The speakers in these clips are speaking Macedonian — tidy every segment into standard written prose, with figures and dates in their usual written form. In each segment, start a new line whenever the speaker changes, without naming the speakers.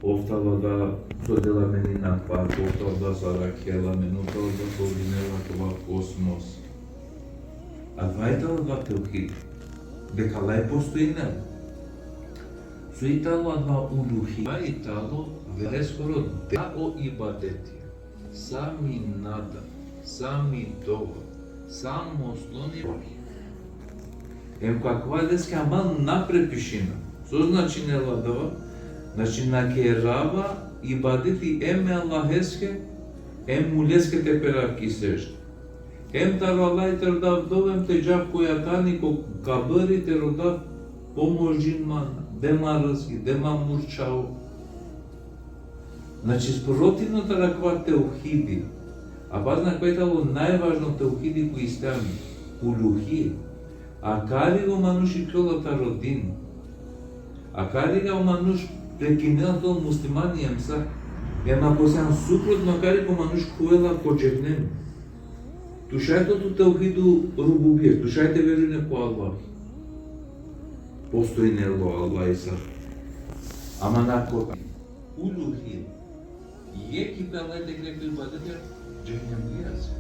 Офтала да содела мени на парк, офтала да заракела мен, офтала да соединела това космос. А вајтала два теухид, дека лај постоинел. Суитало два улухи, вајтало велескоро да о ибадети, сами нада, сами това, само ослони вахи. Каква деска амал напрепишина, со значи не ладава, значи на керава ибадети еме Аллахеске, мулеске те перавки сешт. Таро Аллах те родав довем те джаб којатани ко кабари те родав поможин мана, дема ръзги, дема мурчао. Значи спротивната раква теухиди, а базна којтало најважно теухиди кои стами, улухи, а кари го мануш и кјолата родин, а кари го мануш прекинел тол муслимани емса, ема посеан супротно кари го мануш куела ко джехнем. Тушајтото теухиду рубубије, тушајте веруне по Аллах. Постои нело Аллах и са. Ама нако улухи, еки пелете грекли бадете, джехнем гијас.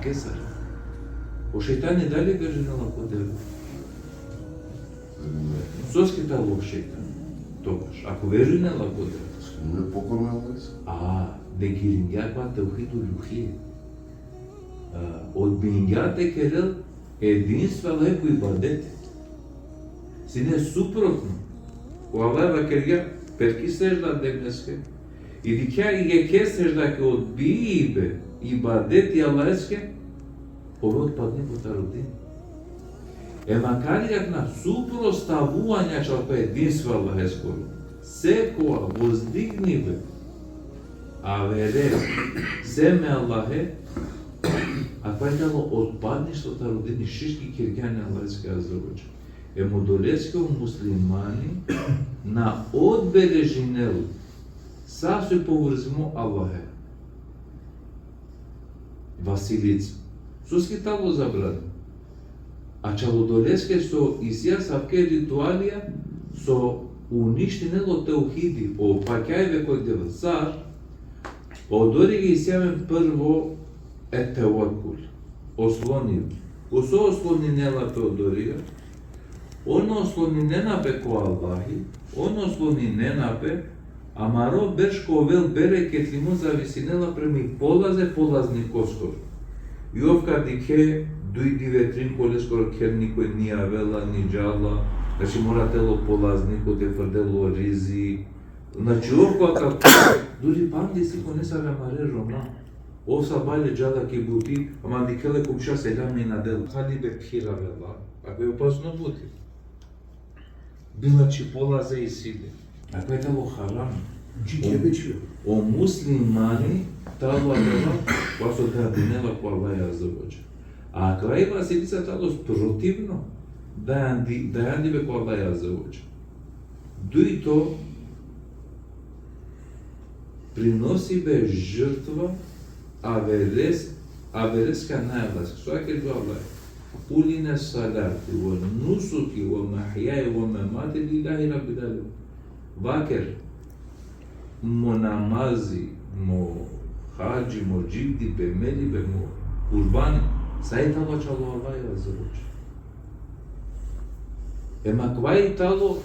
Кесар. О шејтане дали верунела по тебе? Соски тало шејтан. Тогаш, ако верунела по тебе?
Не покорна Аллах.
Де гирингја па теухиду лухи. Од бингјате керел единства леко и бадете. Сине супротно. Кога лева керја перки сежда дегнеске. И дикја и ке сежда ке одбиибе и бадети Аллахеске, ове отпадне по тародин. Макар на супроставувања чалпа единства Аллахеско, секоја воздигниве, а вере, семе Аллахе, а кајтало отпадништото родини шишки киргјани Аллахеске азавоđe. Модолеске муслимани на одбележинел сасој поврзимо Аллахе. Василица. Суски тало забрани. А чалодолеске со изија савке ритуалија со уништенело теухиди, опаќајве кој дел цар, одори ги изјавен прво етевакул, ослонил. Осо ослонинела Теодорија, оно ослонинена бе ко Аллахи, оно ослонинена бе, амаро бешко овел бере кетлимо зависинела преми полазни коскор. И овка дике дујди ветрин коле скоро кер никој ни авела, ни джала, значи моратело полазнико, те фрдело ризи. Значи овка како, дури памди си ко не са вемаре рома. Овса бале джала ке бути, ама дикеле купша сега ми надел. Хали бе пхира вела, ако е опасно бути. Била чи полазе и сиде. Ако е тало харам. О муслимани тало вела, кога да динела ко Аллах азавоđe. А крај Василица тало спротивно, да јанди бе ко Аллах азавоđe. Дуи то приноси бе жртва, а вереска најавласка. Суаке до Аллах. Улина салати, во нусуки, во махјај, во мемати, лилахи раббил алемин. Вакер, мо намази, мо хаджи, мо джибди, бе мели, бе мо курбани, сајтало чало Аллах азавоđe. Квај тало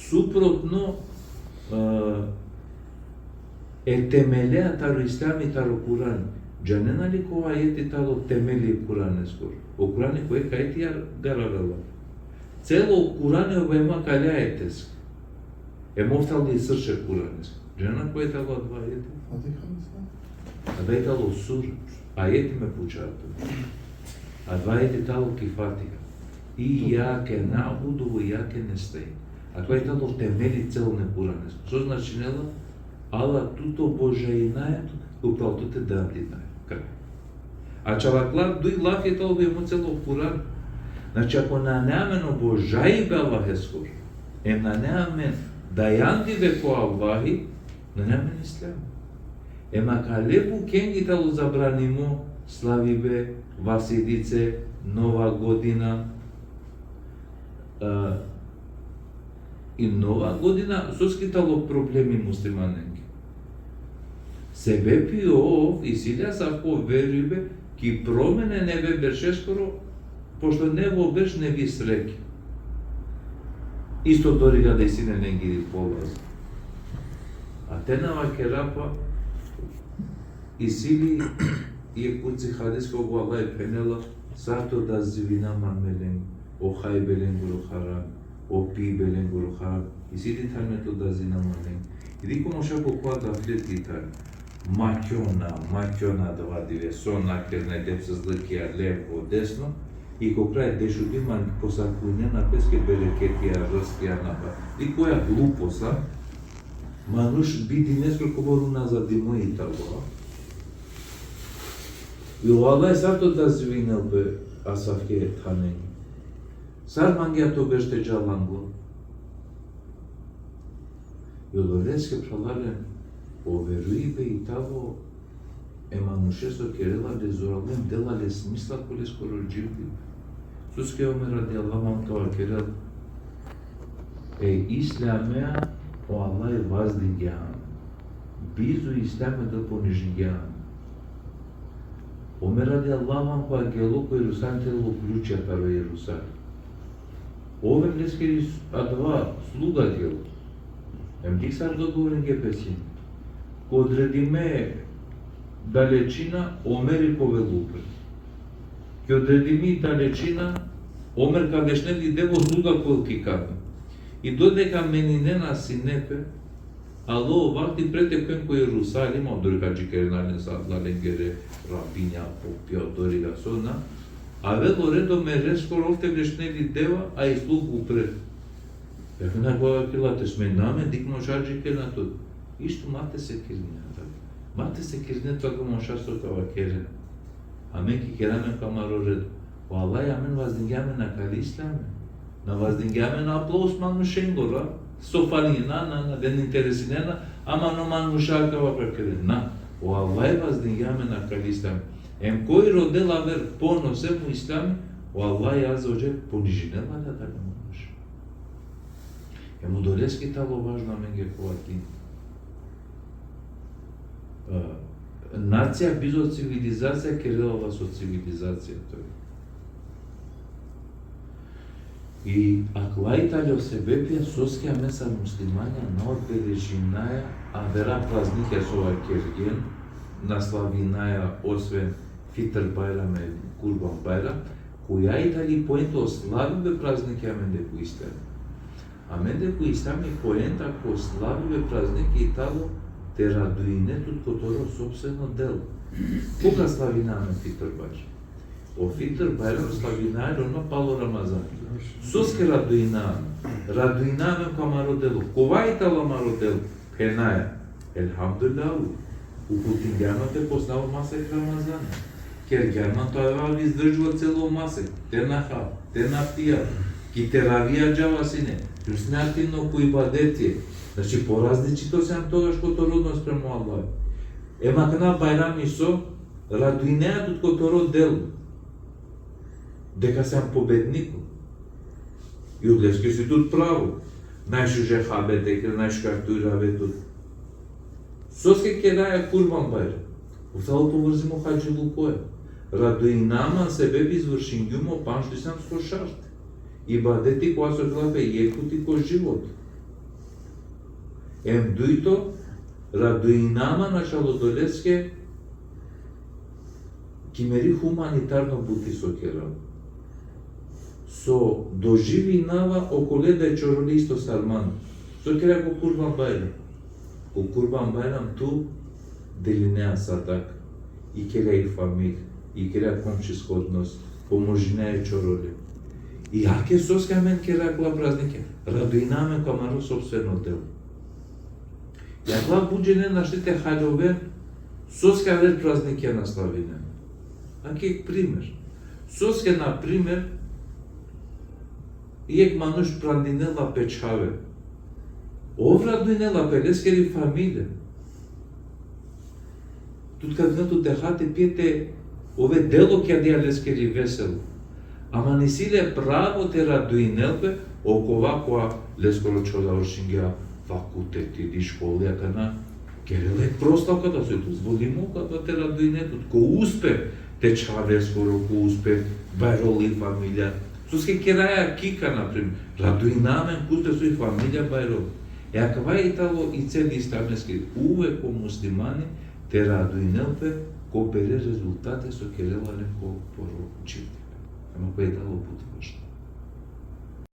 супротно темелеа таро ислам и таро Куран. Джанена ли кога ајети тало темели Куране скоро? О Куране кој кајти ја гаравела. Цело Куране овема каля ајетеск. Мофтал ли срше Куранеск. Джанена кој тало два ајети? А дај тало сур. Ајети ме пучаато. А два ајети тало кифатика. И јаке набуду, и јаке нестај. А кој тало темели цел не Куранеск. Со значи нела? Ала туто Божајнаја, управо туте дандинаја. А чалаклар дуј лаф е тало бе му цело Куран. Значи ако на неамено Божај бе Аллахескор, на неамен да јанди бе ко Аллахи, на неамен ислам. Ка лепу кенги тало забранимо, слави бе, Василице, Нова година, И нова година со скитало проблеми муслиманенки. Себе пиов и силја сако веруве ки промене не бе беше скоро, пошто не во беш не би среќа. Исто дорига да и сине не ги полаз. А те на вакерапа и сили и куци хадис кога Аллах пенела сато да звина мамелен о хай белен гурухара о пи белен гурухара и сили тамето да зина мамелен. И дико моша покоа да флети тар. Макјона да вадиве сона керне деп се злакија лево десно и ко крај дешуди ман посакуње на песке берекетија растија на ба. И која глупоса мануш биди несколку години назад и мои таго. И Аллах сарто да звинел бе асафке танени. Сар мангиато беште джаланго. И одолеске пралален поверуи бе и таго еманушесо керела де зорален дела ле смисла коле скоро дживи. Суске оме ради Аллах мам тоа керел ислямеа о Аллах воздигјан. Бизу исламе да понижигјан. Оме ради Аллах мам која гело кој Иерусалим тело ключата во Иерусалим. Ове лескери адва слуга дело. Ти сар да говорим гепесин. Ко одредиме далечина, омери повелупе. Ке одредими далечина, омер кадешне ли дево слуга кој ки каде. И додека мени не насинепе, ало вакти прете кој кој Иерусалим, одори каджи кернален садлален гере, рабиња, попија, одори га сона, а вело редо ме рескоро овте влешнели дева, а и слугу пред. Беха на која килате сме наме, дик можаджи кернато. Ишто мате се кирне, мате се кирне тоа го можасто кава керен. А мен ки кераме камаро редо. О Аллах, амен воздигаме на калисламе. На воздигаме на аплаус манушенгора. Софалина, на ден интересинена, ама но манушака ва прекерен. На, о Аллах воздигаме на калисламе. Ем кој родела вер поносе му исламе, о Аллах јазоđe понижинела да го можеш. Ему долески тало важно мен ге ковати. Нација без од цивилизација керелова со цивилизација тој. И аклајталјо се бепија соскија меса муслимања на одбележинаја, а вера празникја со акерген, на славинаја освен Фитр Байрам и Курбан Байрам, која и дали поента ославиве празникја мен деку истами. А мен деку истами поента ко ославиве празникја и тало те радуинето которо собствено дело. Кога славинаме Фитр Байрам? О Фитр Байрам славинае оно пало Рамазан. Соске радуинаме камаро дело. Кова и тало маро дело? Пенаја. Елхамдулиллаху. Упутингјано те познава масек Рамазан. Кергјано тоа издржува цело масек. Те наха, те напија. Ки те равија джава сине. Руснатино кој бадети. Значи поразличито сам тогаш которо спремо Аллах. Ема кана Байрам Исо радуинеат которо дело. Дека сам победнико. И одлески си тут право. Најшуже хабете, најшкартујраве тут. Соске ке даја Курбан Байрам. Офтало поврзимо хајче лукоја. Радуинама себе би извршингјумо паншти сам со шарт. И бадети која со главе јекути ко живот. Ем дуито радуинама начало долеске кимери хуманитарно бути со керал. Со доживинава околеда чороли исто сарман. Со кера ко Курбан Байрам. Ко Курбан Байрам ту делинеа садак. И кера и фамил, и кера комшиско однос, поможинеа чороли. И аке соска мен кера кла празнике. Радуинаме камаро собствено дело. Јакла буџене наштите хајдове, соска вер празнике на славине. Аке пример. Соске, например, иек мануш прандинела печаве. Оврадуинела пелескери фамиле. Тут каднато дехате пиете ове дело ќе диалескери весело. ама не силе право те радуинелпе, окова која лескоро чо завршингеа факултети и школи, на Кереле проставка да се дозволи мока да те радуинетот, ко успе те чаве скоро, ко успе бајроли фамилија. Суске кераја кика, например, радуинамен куспе сој фамилија бајроли. Аква е итало и цели исламски, увек по муслимани те радуинелпе, ко бере резултати со Керела леко поручите. Ама кој е тало потвршно.